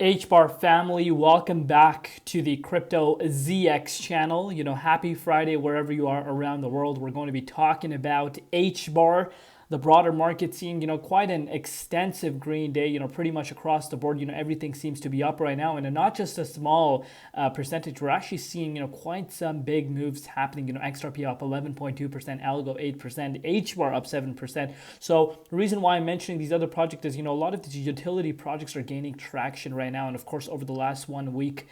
Hbar family, welcome back to the Crypto ZX channel. Happy Friday wherever you are around the world. We're going to be talking about Hbar, the broader market seeing, quite an extensive green day, pretty much across the board. Everything seems to be up right now, and not just a small percentage. We're actually seeing, quite some big moves happening. XRP up 11.2%, Algo 8%, Hbar up 7%. So the reason why I'm mentioning these other projects is, a lot of these utility projects are gaining traction right now. And of course, over the last 1 week,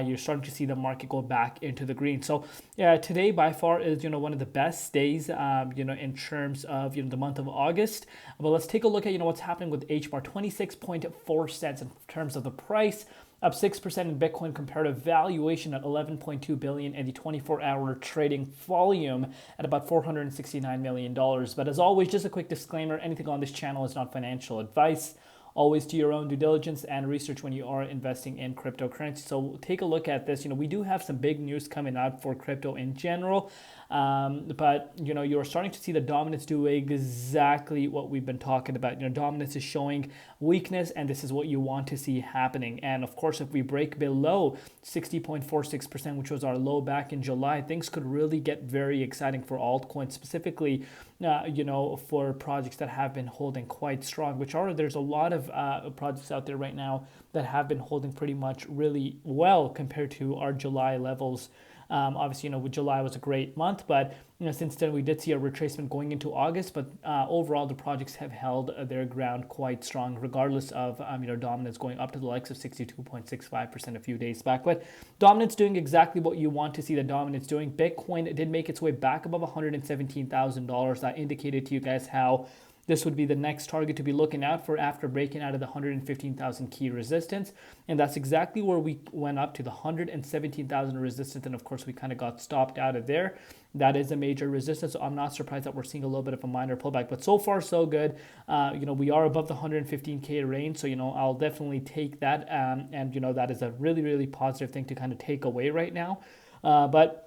you're starting to see the market go back into the green. So yeah, today by far is, one of the best days, in terms of, the month of August. But let's take a look at, what's happening with Hbar. 26.4 cents in terms of the price, up 6% in Bitcoin, comparative valuation at 11.2 billion, and the 24-hour trading volume at about $469 million. But as always, just a quick disclaimer, anything on this channel is not financial advice. Always do your own due diligence and research when you are investing in cryptocurrency. So take a look at this. We do have some big news coming out for crypto in general. But you're starting to see the dominance do exactly what we've been talking about. Dominance is showing weakness, and this is what you want to see happening. And of course, if we break below 60.46%, which was our low back in July, things could really get very exciting for altcoins, specifically for projects that have been holding quite strong, there's a lot of projects out there right now that have been holding pretty much really well compared to our July levels. Obviously, July was a great month, but since then we did see a retracement going into August. But overall, the projects have held their ground quite strong, regardless of dominance going up to the likes of 62.65% a few days back. But dominance doing exactly what you want to see the dominance doing. Bitcoin did make its way back above $117,000. I indicated to you guys how this would be the next target to be looking out for after breaking out of the 115,000 key resistance. And that's exactly where we went up to, the 117,000 resistance. And of course, we kind of got stopped out of there. That is a major resistance. So I'm not surprised that we're seeing a little bit of a minor pullback. But so far, so good. We are above the 115K range. So, I'll definitely take that. And, that is a really, really positive thing to kind of take away right now. But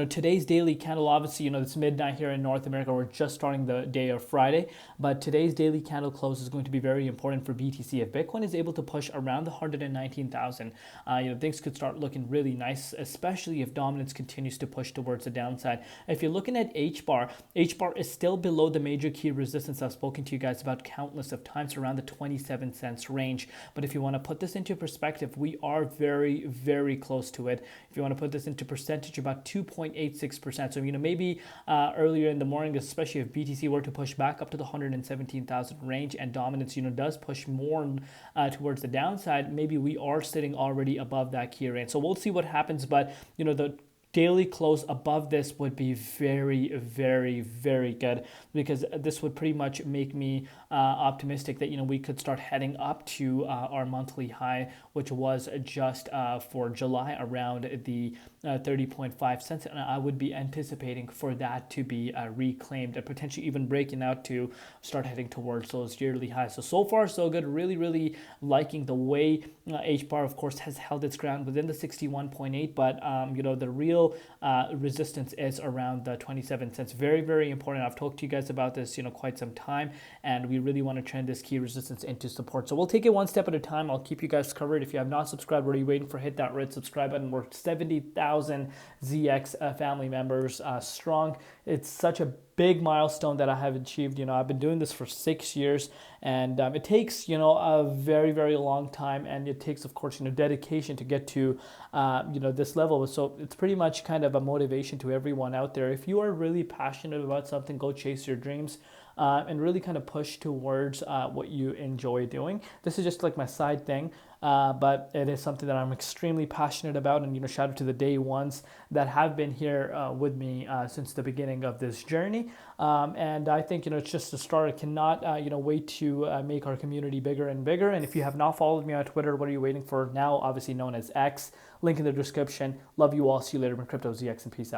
today's daily candle, obviously, it's midnight here in North America. We're just starting the day of Friday, but today's daily candle close is going to be very important for BTC. If Bitcoin is able to push around the 119,000, things could start looking really nice, especially if dominance continues to push towards the downside. If you're looking at Hbar is still below the major key resistance I've spoken to you guys about countless of times, around the 27 cents range. But if you want to put this into perspective, we are very, very close to it. If you want to put this into percentage, about 2.86%. So, maybe earlier in the morning, especially if BTC were to push back up to the 117,000 range and dominance, does push more towards the downside, maybe we are sitting already above that key range. So we'll see what happens. But, the daily close above this would be very, very, very good, because this would pretty much make me optimistic that we could start heading up to our monthly high, which was just for July around the 30.5 cents, and I would be anticipating for that to be reclaimed and potentially even breaking out to start heading towards those yearly highs. So far so good. Really, really liking the way Hbar, of course, has held its ground within the 61.8, but the real resistance is around the 27 cents. Very, very important. I've talked to you guys about this quite some time, and we really want to trend this key resistance into support. So we'll take it one step at a time. I'll keep you guys covered. If you have not subscribed, what are you waiting for? Hit that red subscribe button. We're 70,000 ZX family members strong. It's such a big milestone that I have achieved. I've been doing this for 6 years, and it takes a very, very long time, and it takes, of course, dedication to get to this level. So it's pretty much kind of a motivation to everyone out there. If you are really passionate about something, go chase your dreams. And really kind of push towards what you enjoy doing. This is just like my side thing, but it is something that I'm extremely passionate about. And shout out to the day ones that have been here with me since the beginning of this journey. And I think it's just a start. I cannot wait to make our community bigger and bigger. And if you have not followed me on Twitter, what are you waiting for? Now obviously known as X. Link in the description. Love you all. See you later in Crypto ZX, and peace out.